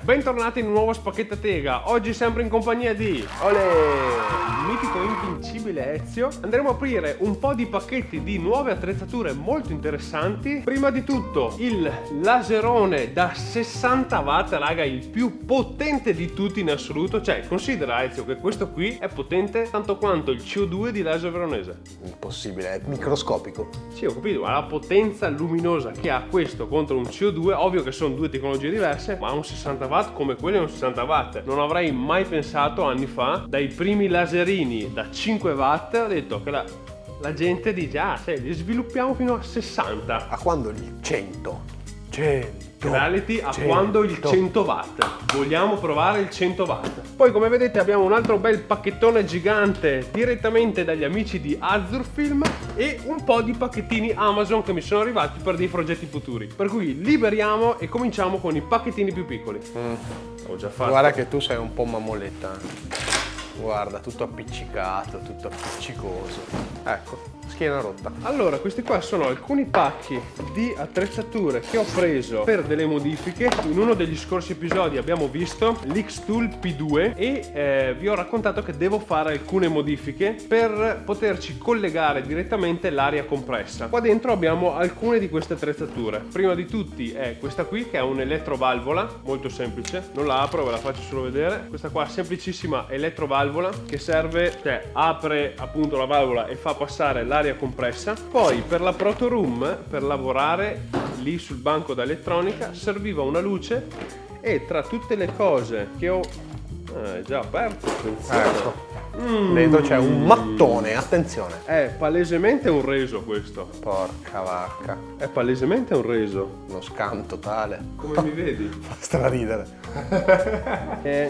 Bentornati in un nuovo Spacchetta Tega. Oggi sempre in compagnia di Olè! il mitico invincibile Ezio. Andremo a aprire un po' di pacchetti di nuove attrezzature molto interessanti. Prima di tutto il laserone da 60 watt, raga, il più potente di tutti in assoluto. Cioè, considera Ezio che questo qui è potente tanto quanto il CO2 di laser veronese. Impossibile, è microscopico. Sì, ho capito, ma la potenza luminosa che ha questo contro un CO2, ovvio che sono due tecnologie diverse, ma un 60 watt come quello è un 60 watt. Non avrei mai pensato anni fa, dai primi laserini da 5 watt, ho detto che la gente dice, li sviluppiamo fino a 60. A quando il 100? 100. Reality a 100. quando il 100 watt. Vogliamo provare il 100 watt. Poi, come vedete, abbiamo un altro bel pacchettone gigante direttamente dagli amici di Azurfilm e un po' di pacchettini Amazon che mi sono arrivati per dei progetti futuri. Per cui liberiamo e cominciamo con i pacchettini più piccoli. Ho già fatto. Guarda che tu sei un po' mammoletta. Guarda, tutto appiccicato, tutto appiccicoso. Ecco, schiena rotta. Allora, questi qua sono alcuni pacchi di attrezzature che ho preso per delle modifiche. In uno degli scorsi episodi abbiamo visto l'X-Tool P2 e vi ho raccontato che devo fare alcune modifiche per poterci collegare direttamente l'aria compressa. Qua dentro abbiamo alcune di queste attrezzature. Prima di tutti è questa qui che è un'elettrovalvola, molto semplice. Non la apro, ve la faccio solo vedere. Questa qua semplicisima elettrovalvola che serve, cioè apre appunto la valvola e fa passare l'aria compressa. Poi per la Proto Room, per lavorare lì sul banco da elettronica, serviva una luce e tra tutte le cose che ho è già aperto, attenzione. Ecco. Dentro c'è un mattone, attenzione. È palesemente un reso questo. Porca vacca. È palesemente un reso. Uno scam totale. Come mi vedi? Fa straridere.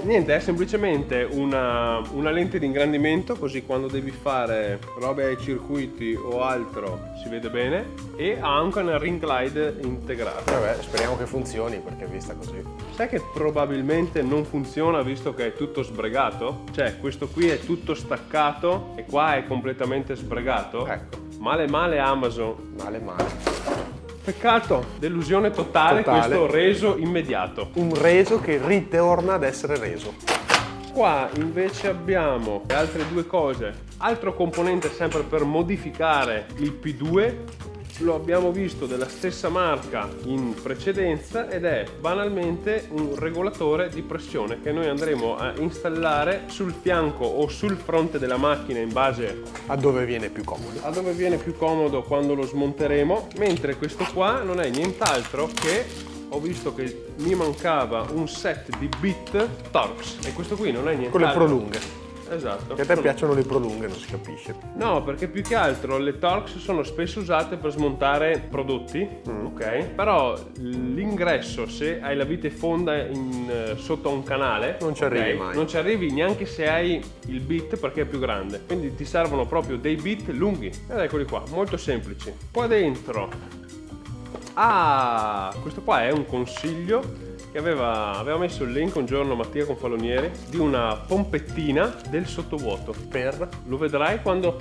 Niente, è semplicemente una lente di ingrandimento, così quando devi fare robe ai circuiti o altro si vede bene, e ha anche una ring glide integrata. Vabbè, speriamo che funzioni perché vista così. Sai che probabilmente non funziona visto che è tutto sbregato? Cioè, questo qui è tutto staccato e qua è completamente sbregato. Ecco. Male male Amazon. Male male. Peccato, delusione totale. Questo reso immediato. Un reso che ritorna ad essere reso. Qua invece abbiamo le altre due cose. Altro componente sempre per modificare il P2. Lo abbiamo visto della stessa marca in precedenza ed è banalmente un regolatore di pressione che noi andremo a installare sul fianco o sul fronte della macchina in base A dove viene più comodo. a dove viene più comodo quando lo smonteremo, mentre questo qua non è nient'altro che, ho visto che mi mancava un set di bit Torx e questo qui non è nient'altro. Con le prolunghe. Esatto. Che a te piacciono le prolunghe, non si capisce. No, perché più che altro le Torx sono spesso usate per smontare prodotti, ok? Però l'ingresso, se hai la vite fonda sotto a un canale, Non ci arrivi mai. Non ci arrivi neanche se hai il bit perché è più grande. Quindi ti servono proprio dei bit lunghi. Ed eccoli qua, molto semplici. Qua dentro, questo qua è un consiglio che aveva messo il link un giorno Mattia Confalonieri di una pompettina del sottovuoto. Lo vedrai quando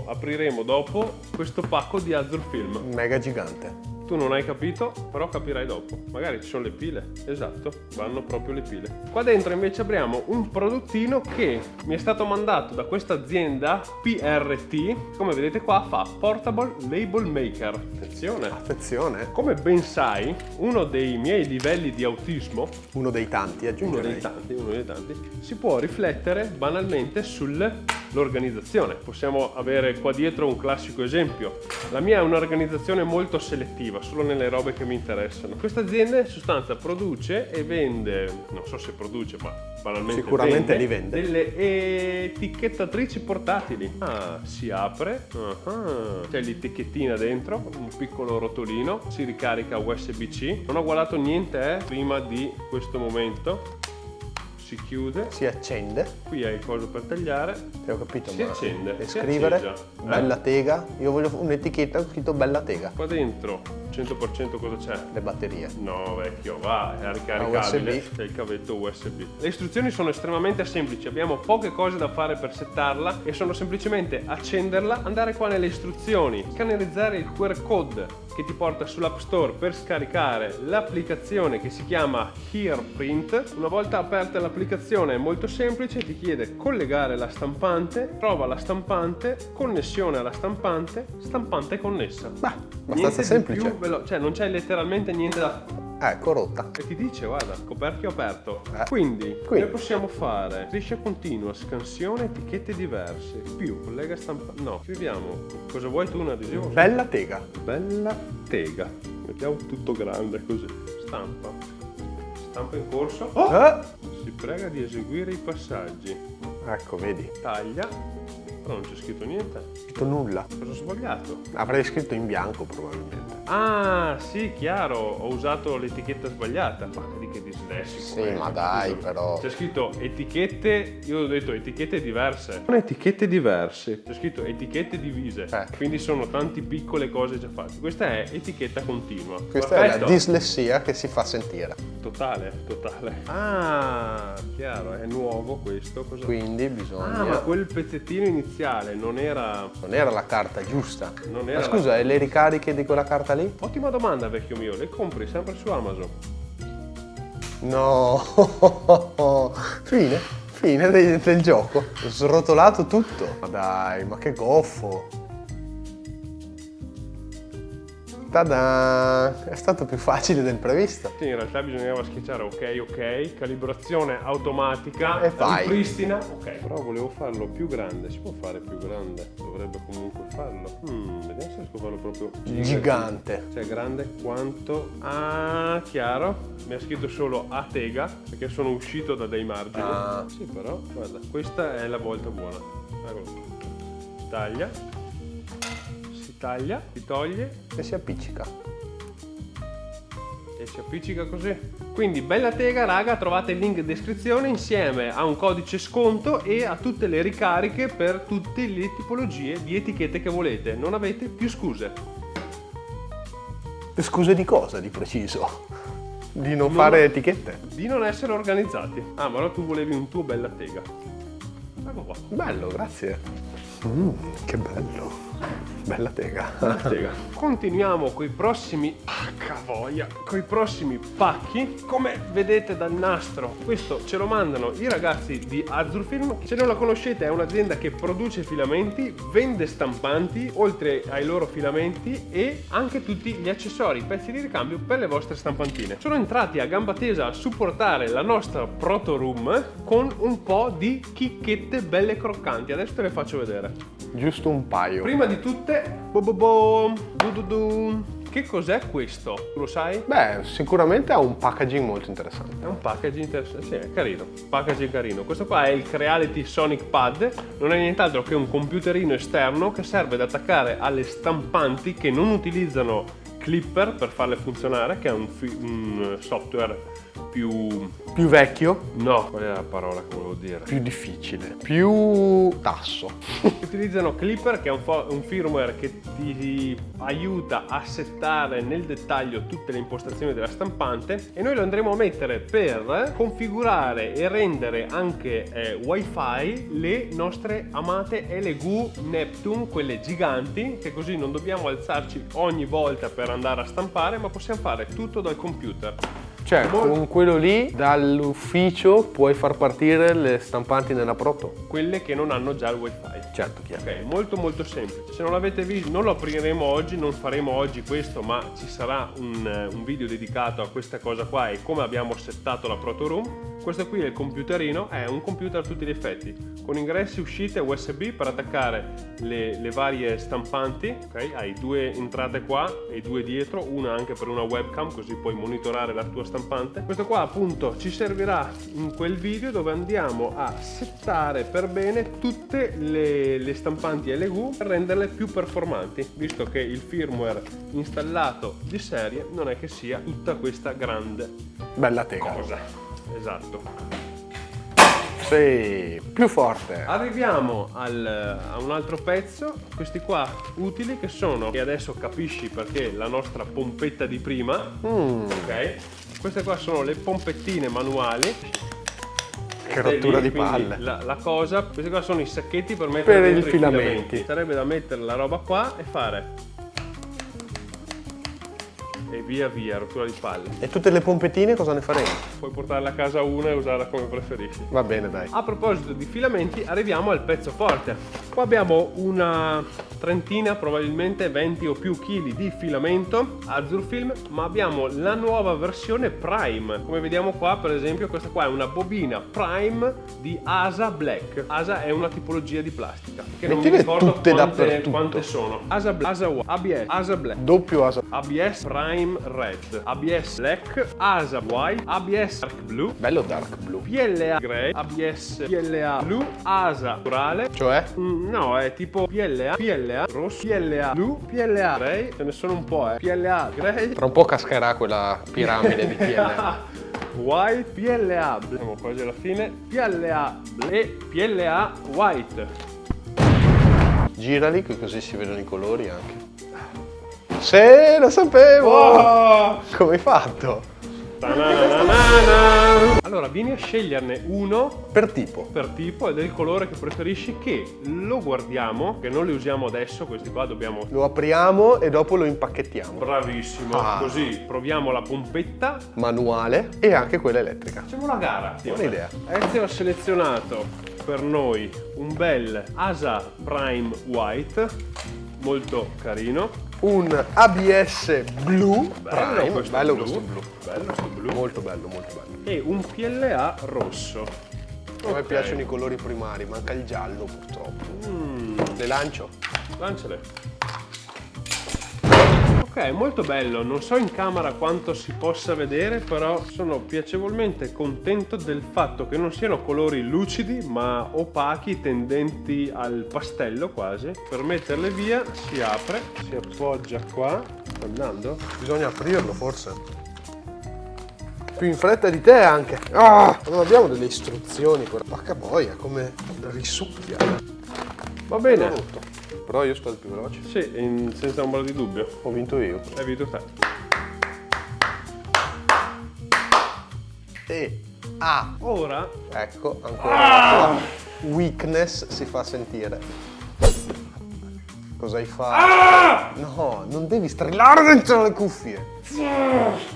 apriremo dopo questo pacco di Azurfilm. Mega gigante. Tu non hai capito, però capirai dopo. Magari ci sono le pile. Esatto, vanno proprio le pile. Qua dentro invece apriamo un prodottino che mi è stato mandato da questa azienda PRT. Come vedete qua fa Portable Label Maker. Attenzione. Attenzione. Come ben sai, uno dei miei livelli di autismo, Uno dei tanti, aggiungerei. uno dei tanti, si può riflettere banalmente sull'organizzazione. Possiamo avere qua dietro un classico esempio. La mia è un'organizzazione molto selettiva, solo nelle robe che mi interessano. Questa azienda in sostanza produce e vende, non so se produce, ma banalmente Sicuramente li vende. delle etichettatrici portatili. Si apre, c'è l'etichettina dentro, un piccolo rotolino, si ricarica USB-C. Non ho guardato niente prima di questo momento. Si chiude, Si accende. qui hai il coso per tagliare, Ti ho capito, si ma accende, e si scrivere accende. bella tega. Io voglio un'etichetta con scritto bella tega. Qua dentro 100% cosa c'è? Le batterie. No vecchio, va, è ricaricabile, USB. c'è il cavetto USB. Le istruzioni sono estremamente semplici, abbiamo poche cose da fare per settarla e sono semplicemente accenderla, andare qua nelle istruzioni, scannerizzare il QR code che ti porta sull'App Store per scaricare l'applicazione che si chiama HearPrint. Una volta aperta l'applicazione è molto semplice, ti chiede collegare la stampante, trova la stampante, connessione alla stampante, stampante connessa. Beh, abbastanza semplice. Cioè non c'è letteralmente niente da... Ecco, rotta. E ti dice, guarda, coperchio aperto. Quindi noi possiamo fare striscia continua, scansione, etichette diverse, più collega stampa. No, scriviamo. Cosa vuoi tu, un adesivo? Bella tega. Bella tega. Mettiamo tutto grande così. Stampa. Stampa in corso. Si prega di eseguire i passaggi. Ecco, vedi. Taglia. Però non c'è scritto niente. Scritto nulla. Cosa ho sbagliato? Avrei scritto in bianco probabilmente. Ah, sì, chiaro, ho usato l'etichetta sbagliata. Ma di che dislessico. Sì, ma dai, Scusa. però. C'è scritto etichette, io ho detto etichette diverse. Sono etichette diverse. C'è scritto etichette divise. Quindi sono tante piccole cose già fatte. Questa è etichetta continua. Questa Perfetto. è la dislessia che si fa sentire. Totale. Ah, chiaro, è nuovo questo. Cosa... Quindi bisogna... Ah, ma quel pezzettino iniziale non era la carta giusta. Non era ma scusa, e le ricariche di quella carta lì? Ottima domanda, vecchio mio. Le compri sempre su Amazon? No. Fine del gioco. Ho srotolato tutto. Ma dai, ma che goffo. Tada! È stato più facile del previsto. Sì, in realtà bisognava schiacciare ok, calibrazione automatica, E vai. ripristina. Ok, però volevo farlo più grande. Si può fare più grande? Dovrebbe comunque farlo. Vediamo se riesco a farlo proprio Gigante. Cioè grande quanto... Ah, chiaro. Mi ha scritto solo a tega, perché sono uscito da dei margini. Ah. Sì, però, guarda, questa è la volta buona. Eccolo. Taglia. Taglia, si toglie E si appiccica. e si appiccica così. Quindi bella tega raga, trovate il link in descrizione insieme a un codice sconto e a tutte le ricariche per tutte le tipologie di etichette che volete. Non avete più scuse. Scuse di cosa di preciso? Di non fare etichette? Di non essere organizzati. Ah, ma allora tu volevi un tuo bella tega. Ecco qua. Bello, grazie. Che bello. Bella tega. Continuiamo con i prossimi coi prossimi pacchi. Come vedete dal nastro, questo ce lo mandano i ragazzi di Azurfilm. Se non la conoscete, è un'azienda che produce filamenti, vende stampanti oltre ai loro filamenti e anche tutti gli accessori, pezzi di ricambio per le vostre stampantine. Sono entrati a gamba tesa a supportare la nostra Proto Room con un po' di chicchette belle croccanti. Adesso te le faccio vedere. Giusto un paio. Prima di tutte, che cos'è questo? Tu lo sai? Beh, sicuramente ha un packaging molto interessante. È un packaging interessante, sì, è carino. Packaging carino. Questo qua è il Creality Sonic Pad. Non è nient'altro che un computerino esterno che serve ad attaccare alle stampanti che non utilizzano Clipper per farle funzionare, che è un software più vecchio, no, qual è la parola che volevo dire? più difficile, più tasso. Utilizzano Clipper, che è un firmware che ti aiuta a settare nel dettaglio tutte le impostazioni della stampante, e noi lo andremo a mettere per configurare e rendere anche wifi le nostre amate LGU Neptune, quelle giganti, che così non dobbiamo alzarci ogni volta per andare a stampare, ma possiamo fare tutto dal computer. Cioè, con quello lì dall'ufficio puoi far partire le stampanti nella Proto? Quelle che non hanno già il wifi. Certo, chiaro. Ok, molto semplice. Se non l'avete visto, non lo apriremo oggi, non faremo oggi questo, ma ci sarà un video dedicato a questa cosa qua e come abbiamo settato la Proto Room. Questo qui è il computerino, è un computer a tutti gli effetti, con ingressi e uscite USB per attaccare le varie stampanti, ok? Hai due entrate qua e due dietro, una anche per una webcam, così puoi monitorare la tua stampante. Questo qua appunto ci servirà in quel video dove andiamo a settare per bene tutte le stampanti LGU per renderle più performanti, visto che il firmware installato di serie non è che sia tutta questa grande Bella tega. cosa. Esatto. Sì, più forte. Arriviamo a un altro pezzo, questi qua utili che sono, e adesso capisci perché la nostra pompetta di prima, ok? Queste qua sono le pompettine manuali. Che rottura di Quindi palle. la cosa, questi qua sono i sacchetti per mettere Per dentro i filamenti. Sarebbe da mettere la roba qua e fare. E via via, rottura di palle. E tutte le pompettine cosa ne faremo? Puoi portarla a casa una e usarla come preferisci. Va bene, dai. A proposito di filamenti, arriviamo al pezzo forte. Qua abbiamo una trentina, probabilmente 20 o più chili di filamento Azurfilm, ma abbiamo la nuova versione Prime. Come vediamo qua, per esempio, questa qua è una bobina Prime di ASA Black. ASA è una tipologia di plastica che non mi Mettile ricordo tutte dappertutto. quante sono. ASA Black, ASA White, ABS, ASA Black, Doppio ASA. ABS Prime Red, ABS Black, ASA White, ABS Dark Blue, Bello dark blue. PLA Grey, ABS PLA Blue, ASA Naturale. Cioè? No, è tipo PLA rosso, PLA blu, PLA grey, ce ne sono un po', PLA grey, Tra un po' cascherà quella piramide di PLA. white, PLA blu, siamo quasi alla fine, PLA blu e PLA white. Girali che così si vedono i colori anche. Sì, lo sapevo! Oh! Come hai fatto? Ta-na-na-na-na. Allora, vieni a sceglierne uno Per tipo. per tipo e del colore che preferisci, che lo guardiamo, che non li usiamo adesso, questi qua dobbiamo... Lo apriamo e dopo lo impacchettiamo. Bravissimo, Ah. così proviamo la pompetta. Manuale e anche quella elettrica. Facciamo una gara. Buona idea. Ezio ha selezionato per noi un bel ASA Prime White, molto carino. Un ABS blu. Prime. questo Bello blu. questo blu. Bello questo blu. Molto bello, molto bello. E un PLA rosso. A me Ok. piacciono i colori primari, manca il giallo purtroppo. Le lancio. Lanciale. Ok, molto bello, non so in camera quanto si possa vedere, però sono piacevolmente contento del fatto che non siano colori lucidi ma opachi, tendenti al pastello quasi. Per metterle via si apre, si appoggia qua, sta andando? Bisogna aprirlo forse. Più in fretta di te anche. Ah, non abbiamo delle istruzioni. Porca boia, come risucchia. Va bene, Rotto. Però io sto il più veloce. sì, senza ombra di dubbio, Ho vinto io. hai vinto te. E Ora ecco, ancora la weakness si fa sentire. Cosa hai fatto? No, non devi strillare dentro le cuffie.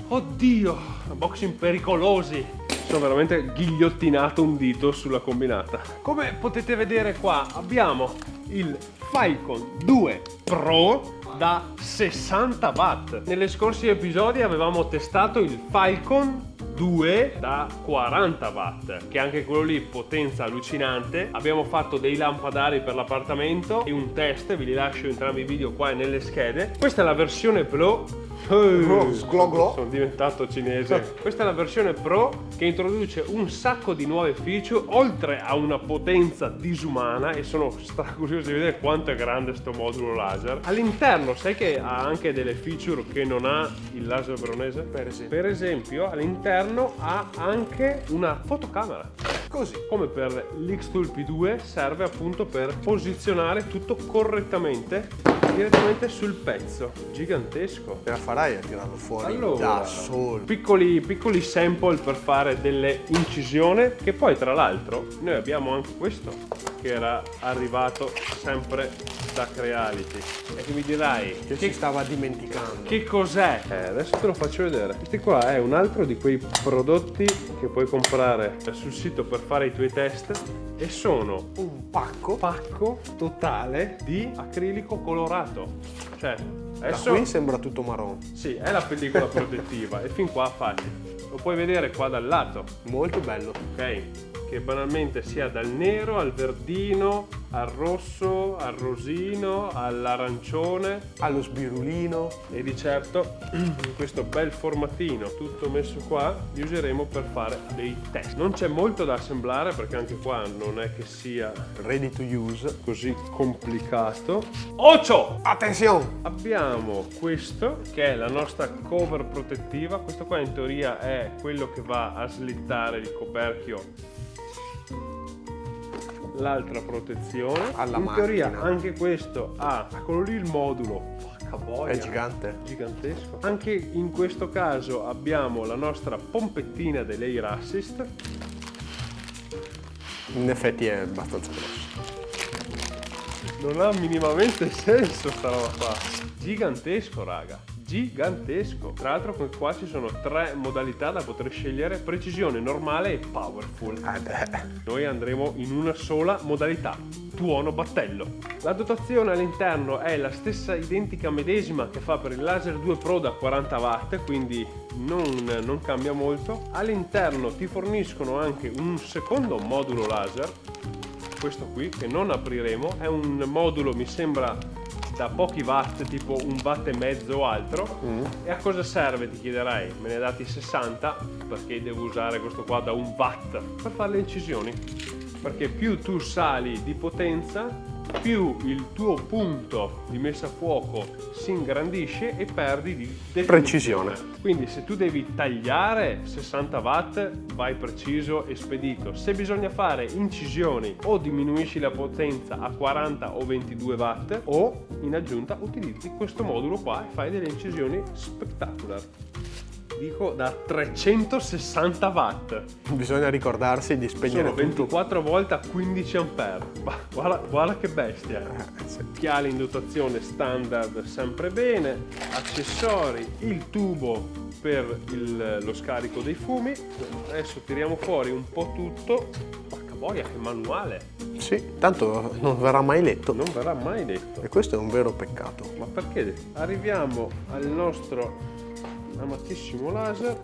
oddio, unboxing pericolosi. Sono veramente ghigliottinato un dito sulla combinata. Come potete vedere qua abbiamo il Falcon 2 Pro da 60 watt. Negli scorsi episodi avevamo testato il Falcon 2 da 40 watt, che anche quello lì potenza allucinante. Abbiamo fatto dei lampadari per l'appartamento e un test, vi li lascio entrambi i video qua nelle schede. Questa è la versione Pro. Sgloglo. Sono diventato cinese. Questa è la versione Pro che introduce un sacco di nuove feature oltre a una potenza disumana, e sono curioso di vedere quanto è grande sto modulo laser. All'interno sai che ha anche delle feature che non ha il laser veronese? Per esempio all'interno ha anche una fotocamera. Così. Come per l'X-Tool P2 serve appunto per posizionare tutto correttamente direttamente sul pezzo. Gigantesco. Ce la farai a tirarlo fuori Allora, da solo. piccoli sample per fare delle incisioni, che poi tra l'altro noi abbiamo anche questo che era arrivato sempre da Creality e che mi dirai Che si stava dimenticando. che cos'è? Adesso te lo faccio vedere. Questo qua è un altro di quei prodotti che puoi comprare sul sito per fare i tuoi test, e sono Un pacco. pacco totale di acrilico colorato. Cioè, Da adesso qui sembra tutto marron. sì, è la pellicola protettiva e fin qua facile. Lo puoi vedere qua dal lato, Molto bello. ok? Che banalmente sia dal nero al verdino, al rosso, al rosino, all'arancione, Allo sbirulino. e di certo in questo bel formatino tutto messo qua li useremo per fare dei test. Non c'è molto da assemblare perché anche qua non è che sia Ready to use. così complicato. Ocio! Attenzione! Abbiamo questo che è la nostra cover protettiva. Questo qua in teoria è quello che va a slittare il coperchio l'altra protezione. Alla in teoria macchina. anche questo ha, eccolo lì il modulo. Porca boia. È gigante. Gigantesco. Anche in questo caso abbiamo la nostra pompettina dell'Air Assist. In effetti è abbastanza grosso. Non ha minimamente senso sta roba qua. Gigantesco, raga. Gigantesco. Tra l'altro qua ci sono 3 modalità da poter scegliere: precisione, normale e powerful. Noi andremo in una sola modalità: tuono battello. La dotazione all'interno è la stessa identica medesima che fa per il Laser 2 Pro da 40 watt, quindi non cambia molto. All'interno ti forniscono anche un secondo modulo laser, questo qui che non apriremo. È un modulo, mi sembra, da pochi watt, tipo 1,5 watt o altro. E a cosa serve, ti chiederai? Me ne hai dati 60 perché devo usare questo qua da 1 watt per fare le incisioni, perché più tu sali di potenza, più il tuo punto di messa a fuoco si ingrandisce e perdi di definizione. Precisione. Quindi se tu devi tagliare 60 watt, vai preciso e spedito. Se bisogna fare incisioni, o diminuisci la potenza a 40 o 22 watt, o in aggiunta utilizzi questo modulo qua e fai delle incisioni spectacular. Dico da 360 watt. Bisogna ricordarsi di spegnere Sono tutto. 24 volte a 15 ampere. Ma guarda che bestia. Sì. Chiali in dotazione standard sempre bene, accessori, il tubo per lo scarico dei fumi. Adesso tiriamo fuori un po' tutto. Porca boia, che manuale! Sì, tanto non verrà mai letto. Non verrà mai detto. E questo è un vero peccato. Ma perché? Arriviamo al nostro amatissimo laser.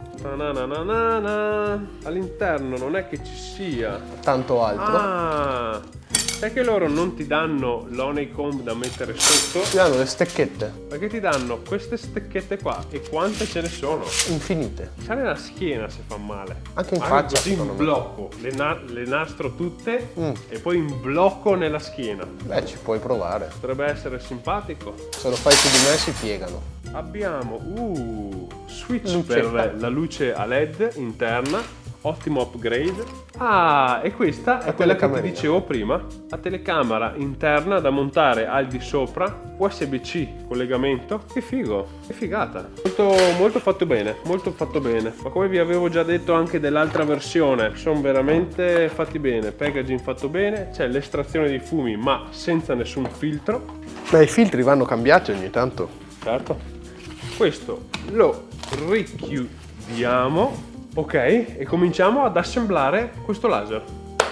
All'interno non è che ci sia Tanto altro. Ah, sai che loro non ti danno l'Honeycomb da mettere sotto? Ti danno le stecchette Perché ti danno queste stecchette qua. E quante ce ne sono? infinite. C'è nella schiena se fa male. Anche in Ma faccia, così in secondo me. blocco. Le nastro tutte e poi in blocco nella schiena. Beh, ci puoi provare. Potrebbe essere simpatico. Se lo fai su di me si piegano. Abbiamo switch Lucetta. per la luce a LED interna, ottimo upgrade. Ah, e questa è quella che ti telecamerina. dicevo prima, la telecamera interna da montare al di sopra, USB-C collegamento. Che figo, che figata. Molto fatto bene, molto fatto bene. Ma come vi avevo già detto anche dell'altra versione, sono veramente fatti bene, packaging fatto bene, c'è l'estrazione dei fumi ma senza nessun filtro. Beh, i filtri vanno cambiati ogni tanto. Certo. Questo lo richiudiamo, ok, e cominciamo ad assemblare questo laser.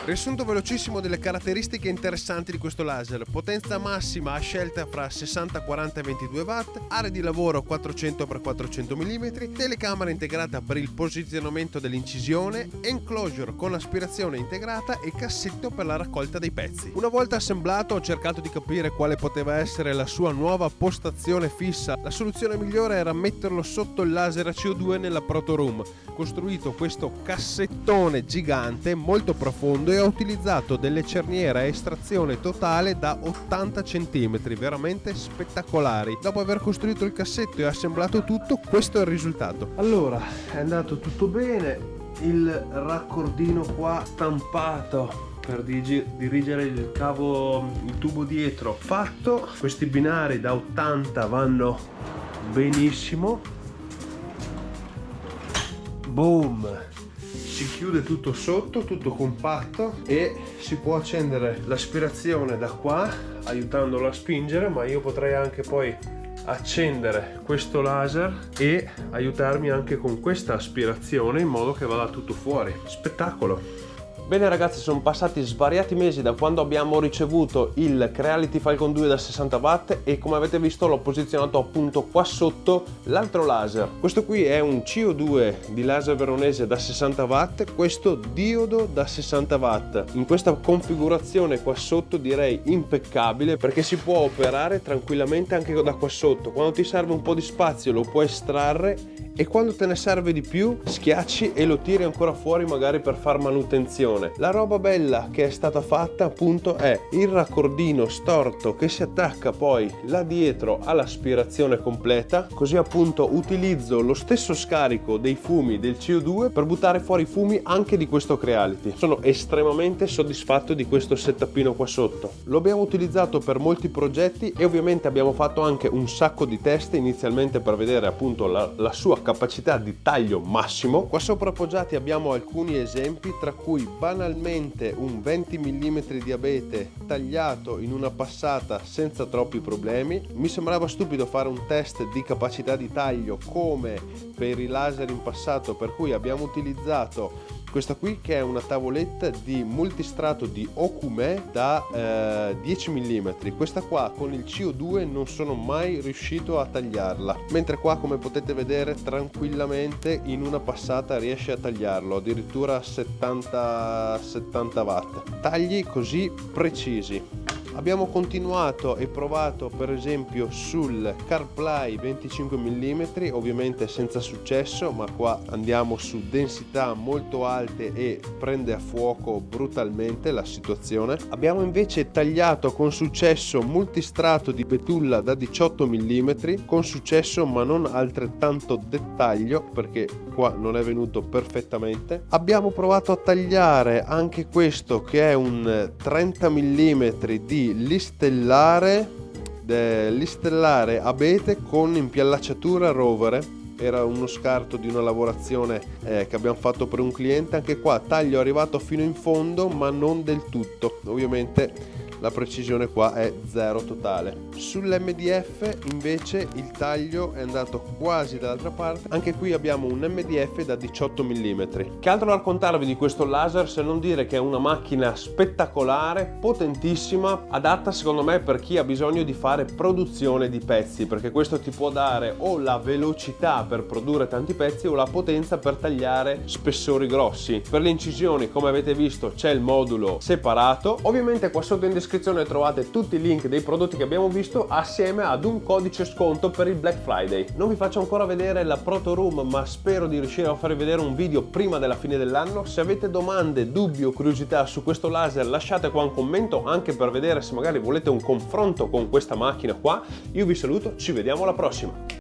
Riassunto velocissimo delle caratteristiche interessanti di questo laser: potenza massima a scelta fra 60, 40 e 22 watt, area di lavoro 400x400 mm, telecamera integrata per il posizionamento dell'incisione, enclosure con aspirazione integrata e cassetto per la raccolta dei pezzi. Una volta assemblato ho cercato di capire quale poteva essere la sua nuova postazione fissa. La soluzione migliore era metterlo sotto il laser a CO2 nella Proto Room. Costruito questo cassettone gigante molto profondo e ho utilizzato delle cerniere a estrazione totale da 80 cm, veramente spettacolari. Dopo aver costruito il cassetto e assemblato tutto, questo è il risultato. Allora, è andato tutto bene, il raccordino qua stampato per dirigere il tubo dietro fatto, questi binari da 80 vanno benissimo. Boom! Si chiude tutto sotto, tutto compatto, e si può accendere l'aspirazione da qua aiutandolo a spingere, ma io potrei anche poi accendere questo laser e aiutarmi anche con questa aspirazione in modo che vada tutto fuori. Spettacolo! Bene ragazzi, sono passati svariati mesi da quando abbiamo ricevuto il Creality Falcon 2 da 60 watt e come avete visto l'ho posizionato appunto qua sotto l'altro laser. Questo qui è un CO2 di laser veronese da 60 watt, questo diodo da 60 watt. In questa configurazione qua sotto direi impeccabile, perché si può operare tranquillamente anche da qua sotto. Quando ti serve un po' di spazio lo puoi estrarre e quando te ne serve di più schiacci e lo tiri ancora fuori magari per far manutenzione. spirazione. La roba bella che è stata fatta appunto è il raccordino storto che si attacca poi là dietro all'aspirazione completa, così appunto utilizzo lo stesso scarico dei fumi del CO2 per buttare fuori i fumi anche di questo Creality. Sono estremamente soddisfatto di questo setupino qua sotto. Lo abbiamo utilizzato per molti progetti e ovviamente abbiamo fatto anche un sacco di test inizialmente per vedere appunto la sua capacità di taglio massimo. Qua sopra appoggiati abbiamo alcuni esempi, tra cui banalmente un 20 mm di abete tagliato in una passata senza troppi problemi. Mi sembrava stupido fare un test di capacità di taglio come per i laser in passato, per cui abbiamo utilizzato questa qui che è una tavoletta di multistrato di Okume da 10 mm. Questa qua con il CO2 non sono mai riuscito a tagliarla, mentre qua, come potete vedere, tranquillamente in una passata riesce a tagliarlo, addirittura a 70 watt. Tagli così precisi. Abbiamo continuato e provato per esempio sul CarPlay 25 mm, ovviamente senza successo, ma qua andiamo su densità molto alte e prende a fuoco brutalmente la situazione. Abbiamo invece tagliato con successo multistrato di betulla da 18 mm, con successo ma non altrettanto dettaglio perché qua non è venuto perfettamente. Abbiamo provato a tagliare anche questo che è un 30 mm di listellare abete con impiallacciatura rovere. Era uno scarto di una lavorazione che abbiamo fatto per un cliente. Anche qua taglio arrivato fino in fondo ma non del tutto, ovviamente la precisione qua è zero totale. Sull'MDF invece il taglio è andato quasi dall'altra parte. Anche qui abbiamo un MDF da 18 mm. Che altro raccontarvi di questo laser se non dire che è una macchina spettacolare, potentissima, adatta secondo me per chi ha bisogno di fare produzione di pezzi, perché questo ti può dare o la velocità per produrre tanti pezzi o la potenza per tagliare spessori grossi. Per le incisioni, come avete visto, c'è il modulo separato. Ovviamente qua sotto in descrizione trovate tutti i link dei prodotti che abbiamo visto assieme ad un codice sconto per il Black Friday. Non vi faccio ancora vedere la Proto Room, ma spero di riuscire a farvi vedere un video prima della fine dell'anno. Se avete domande, dubbi o curiosità su questo laser lasciate qua un commento, anche per vedere se magari volete un confronto con questa macchina qua. Io vi saluto, ci vediamo alla prossima.